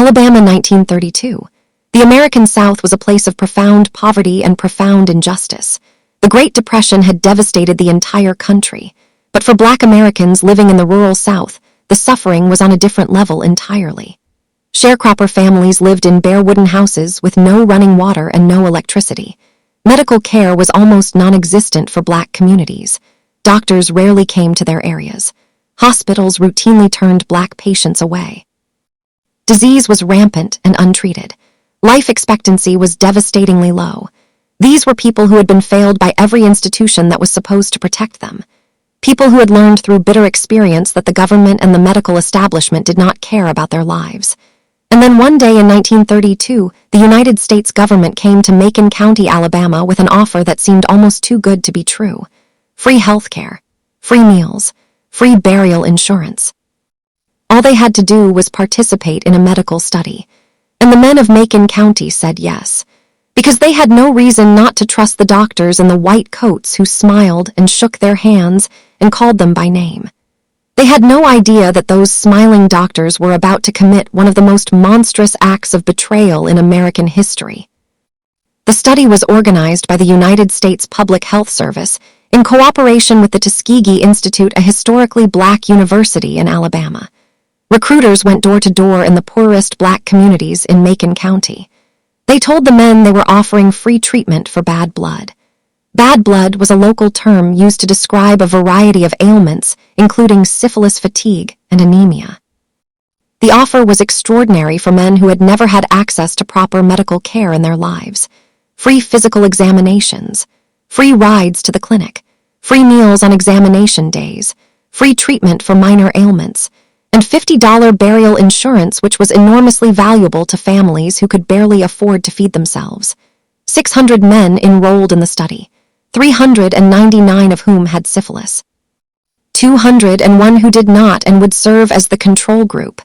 Alabama, 1932. The American South was a place of profound poverty and profound injustice. The Great Depression had devastated the entire country, but for Black Americans living in the rural South, the suffering was on a different level entirely. Sharecropper families lived in bare wooden houses with no running water and no electricity. Medical care was almost non-existent for Black communities. Doctors rarely came to their areas. Hospitals routinely turned Black patients away. Disease was rampant and untreated. Life expectancy was devastatingly low. These were people who had been failed by every institution that was supposed to protect them. People who had learned through bitter experience that the government and the medical establishment did not care about their lives. And then one day in 1932, the United States government came to Macon County, Alabama with an offer that seemed almost too good to be true. Free health care, free meals, free burial insurance. All they had to do was participate in a medical study. And the men of Macon County said yes, because they had no reason not to trust the doctors in the white coats who smiled and shook their hands and called them by name. They had no idea that those smiling doctors were about to commit one of the most monstrous acts of betrayal in American history. The study was organized by the United States Public Health Service in cooperation with the Tuskegee Institute, a historically Black university in Alabama. Recruiters went door to door in the poorest Black communities in Macon County. They told the men they were offering free treatment for bad blood. Bad blood was a local term used to describe a variety of ailments, including syphilis, fatigue, and anemia. The offer was extraordinary for men who had never had access to proper medical care in their lives. Free physical examinations, free rides to the clinic, free meals on examination days, free treatment for minor ailments, and $50 burial insurance, which was enormously valuable to families who could barely afford to feed themselves. 600 men enrolled in the study, 399 of whom had syphilis. 201 who did not and would serve as the control group.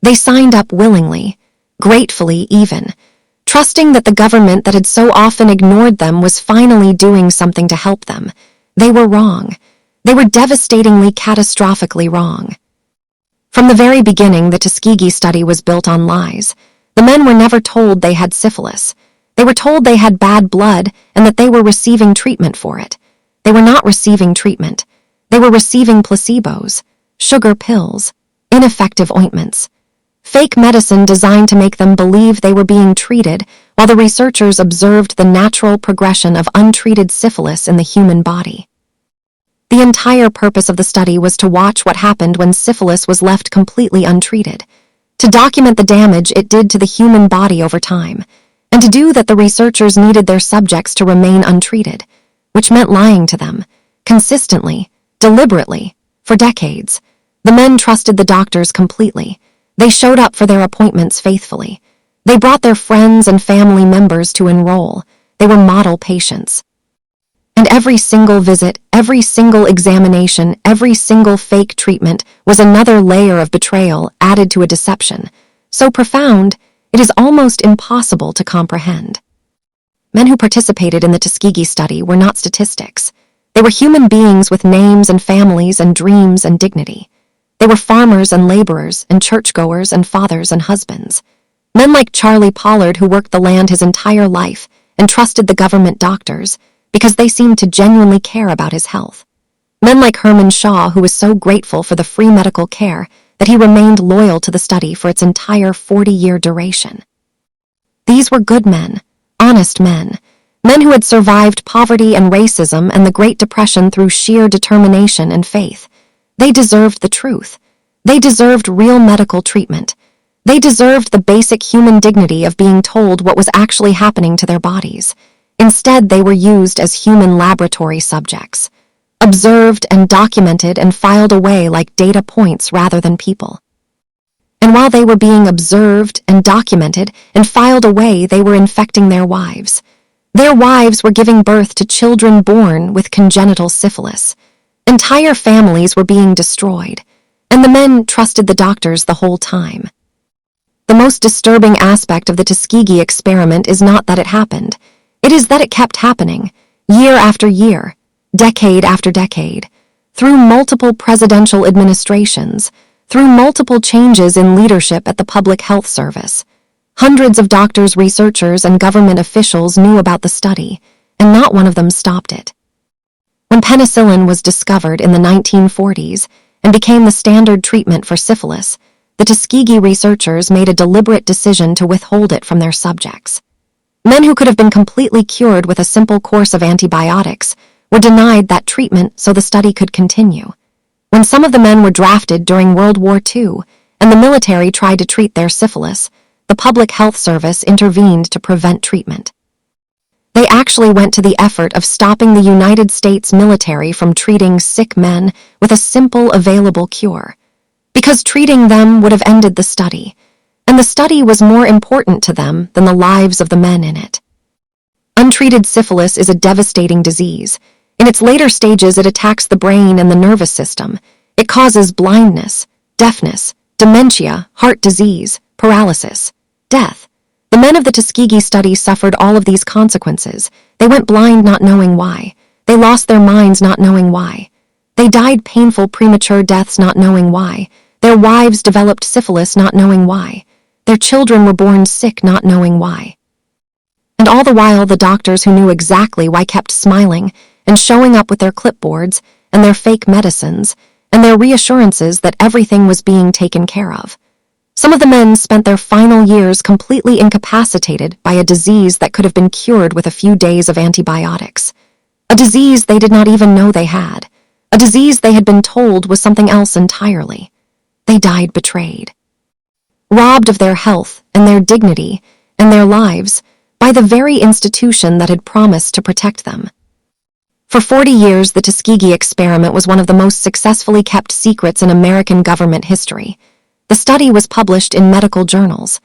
They signed up willingly, gratefully even, trusting that the government that had so often ignored them was finally doing something to help them. They were wrong. They were devastatingly, catastrophically wrong. From the very beginning, the Tuskegee study was built on lies. The men were never told they had syphilis. They were told they had bad blood and that they were receiving treatment for it. They were not receiving treatment. They were receiving placebos, sugar pills, ineffective ointments, fake medicine designed to make them believe they were being treated, while the researchers observed the natural progression of untreated syphilis in the human body. The entire purpose of the study was to watch what happened when syphilis was left completely untreated, to document the damage it did to the human body over time, and to do that the researchers needed their subjects to remain untreated, which meant lying to them, consistently, deliberately, for decades. The men trusted the doctors completely. They showed up for their appointments faithfully. They brought their friends and family members to enroll. They were model patients. And every single visit, every single examination, every single fake treatment was another layer of betrayal added to a deception, so profound it is almost impossible to comprehend. Men who participated in the Tuskegee study were not statistics. They were human beings with names and families and dreams and dignity. They were farmers and laborers and churchgoers and fathers and husbands. Men like Charlie Pollard, who worked the land his entire life and trusted the government doctors because they seemed to genuinely care about his health. Men like Herman Shaw, who was so grateful for the free medical care that he remained loyal to the study for its entire 40-year duration. These were good men, honest men, men who had survived poverty and racism and the Great Depression through sheer determination and faith. They deserved the truth. They deserved real medical treatment. They deserved the basic human dignity of being told what was actually happening to their bodies. Instead, they were used as human laboratory subjects, observed and documented and filed away like data points rather than people. And while they were being observed and documented and filed away, they were infecting their wives. Their wives were giving birth to children born with congenital syphilis. Entire families were being destroyed, and the men trusted the doctors the whole time. The most disturbing aspect of the Tuskegee experiment is not that it happened. It is that it kept happening, year after year, decade after decade, through multiple presidential administrations, through multiple changes in leadership at the Public Health Service. Hundreds of doctors, researchers, and government officials knew about the study, and not one of them stopped it. When penicillin was discovered in the 1940s and became the standard treatment for syphilis, the Tuskegee researchers made a deliberate decision to withhold it from their subjects. Men who could have been completely cured with a simple course of antibiotics were denied that treatment so the study could continue. When some of the men were drafted during World War II and the military tried to treat their syphilis, the Public Health Service intervened to prevent treatment. They actually went to the effort of stopping the United States military from treating sick men with a simple available cure, because treating them would have ended the study, and the study was more important to them than the lives of the men in it. Untreated syphilis is a devastating disease. In its later stages, it attacks the brain and the nervous system. It causes blindness, deafness, dementia, heart disease, paralysis, death. The men of the Tuskegee study suffered all of these consequences. They went blind not knowing why. They lost their minds not knowing why. They died painful premature deaths not knowing why. Their wives developed syphilis not knowing why. Their children were born sick not knowing why. And all the while, the doctors who knew exactly why kept smiling and showing up with their clipboards and their fake medicines and their reassurances that everything was being taken care of. Some of the men spent their final years completely incapacitated by a disease that could have been cured with a few days of antibiotics. A disease they did not even know they had. A disease they had been told was something else entirely. They died betrayed, robbed of their health and their dignity and their lives by the very institution that had promised to protect them. For 40 years, the Tuskegee experiment was one of the most successfully kept secrets in American government history. The study was published in medical journals.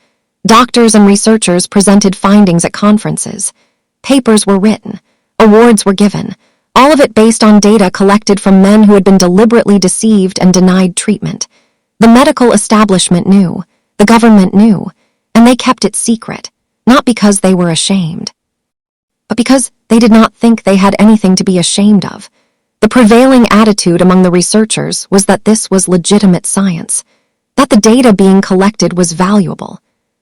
Doctors and researchers presented findings at conferences. Papers were written. Awards were given. All of it based on data collected from men who had been deliberately deceived and denied treatment. The medical establishment knew. The government knew. And they kept it secret, not because they were ashamed, but because they did not think they had anything to be ashamed of. The prevailing attitude among the researchers was that this was legitimate science, that the data being collected was valuable,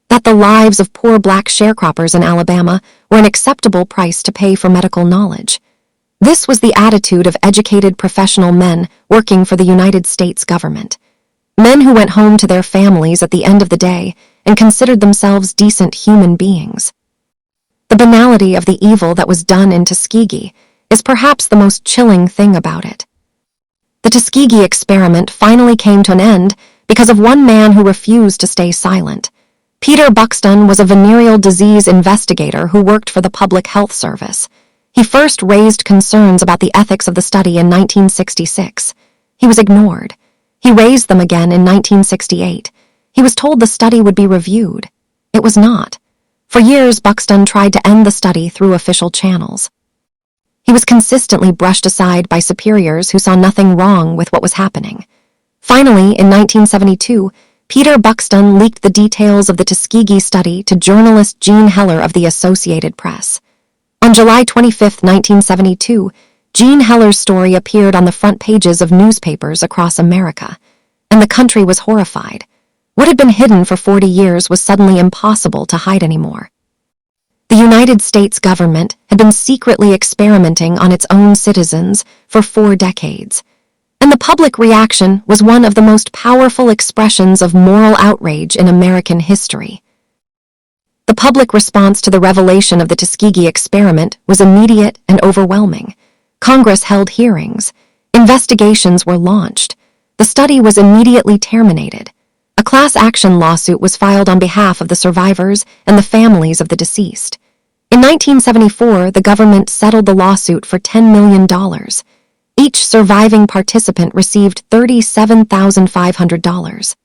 that the lives of poor black sharecroppers in Alabama were an acceptable price to pay for medical knowledge. This was the attitude of educated professional men working for the United States government. Men who went home to their families at the end of the day and considered themselves decent human beings. The banality of the evil that was done in Tuskegee is perhaps the most chilling thing about it. The Tuskegee experiment finally came to an end because of one man who refused to stay silent. Peter Buxton was a venereal disease investigator who worked for the Public Health Service. He first raised concerns about the ethics of the study in 1966. He was ignored. He raised them again in 1968. He was told the study would be reviewed. It was not. For years, Buxton tried to end the study through official channels. He was consistently brushed aside by superiors who saw nothing wrong with what was happening. Finally, in 1972, Peter Buxton leaked the details of the Tuskegee study to journalist Gene Heller of the Associated Press. On July 25, 1972, Gene Heller's story appeared on the front pages of newspapers across America, and the country was horrified. What had been hidden for 40 years was suddenly impossible to hide anymore. The United States government had been secretly experimenting on its own citizens for 4 decades, and the public reaction was one of the most powerful expressions of moral outrage in American history. The public response to the revelation of the Tuskegee experiment was immediate and overwhelming. Congress held hearings. Investigations were launched. The study was immediately terminated. A class action lawsuit was filed on behalf of the survivors and the families of the deceased. In 1974, the government settled the lawsuit for $10 million. Each surviving participant received $37,500.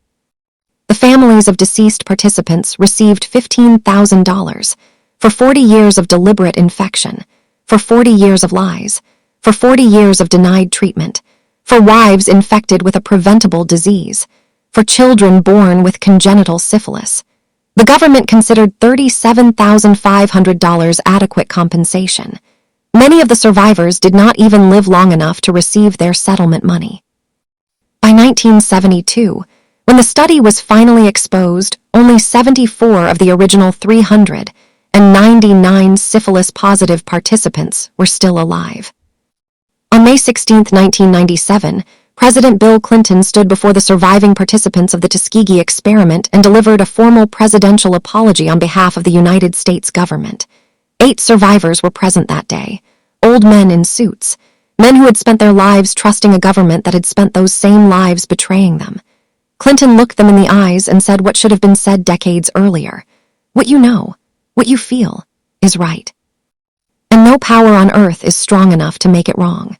The families of deceased participants received $15,000 for 40 years of deliberate infection, for 40 years of lies, for 40 years of denied treatment, for wives infected with a preventable disease, for children born with congenital syphilis. The government considered $37,500 adequate compensation. Many of the survivors did not even live long enough to receive their settlement money. By 1972, When the study was finally exposed, only 74 of the original 399 syphilis-positive participants were still alive. On May 16, 1997, President Bill Clinton stood before the surviving participants of the Tuskegee experiment and delivered a formal presidential apology on behalf of the United States government. 8 survivors were present that day, old men in suits, men who had spent their lives trusting a government that had spent those same lives betraying them. Clinton looked them in the eyes and said what should have been said decades earlier. What you know, what you feel, is right. And no power on earth is strong enough to make it wrong.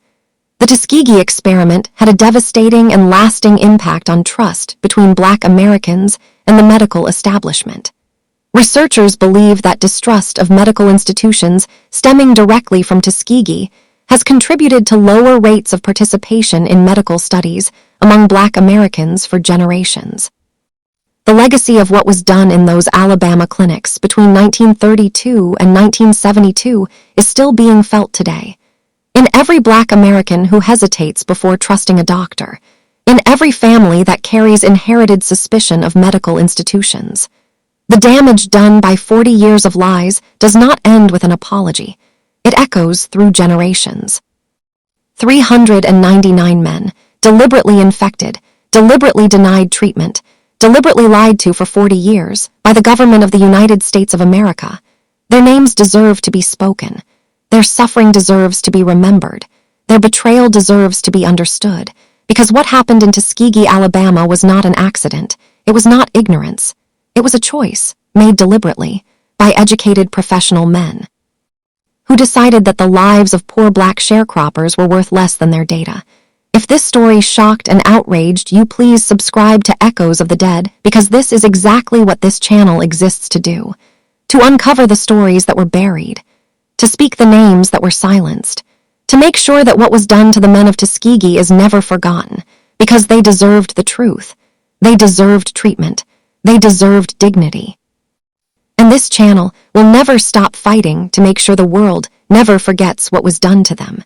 The Tuskegee experiment had a devastating and lasting impact on trust between Black Americans and the medical establishment. Researchers believe that distrust of medical institutions stemming directly from Tuskegee has contributed to lower rates of participation in medical studies among Black Americans for generations. The legacy of what was done in those Alabama clinics between 1932 and 1972 is still being felt today. In every Black American who hesitates before trusting a doctor, in every family that carries inherited suspicion of medical institutions. The damage done by 40 years of lies does not end with an apology. It echoes through generations. 399 men, deliberately infected, deliberately denied treatment, deliberately lied to for 40 years by the government of the United States of America. Their names deserve to be spoken. Their suffering deserves to be remembered. Their betrayal deserves to be understood. Because what happened in Tuskegee, Alabama was not an accident. It was not ignorance. It was a choice, made deliberately, by educated professional men, who decided that the lives of poor Black sharecroppers were worth less than their data. If this story shocked and outraged you, please subscribe to Echoes of the Dead, because this is exactly what this channel exists to do. To uncover the stories that were buried, to speak the names that were silenced, to make sure that what was done to the men of Tuskegee is never forgotten, because they deserved the truth. They deserved treatment. They deserved dignity. And this channel will never stop fighting to make sure the world never forgets what was done to them.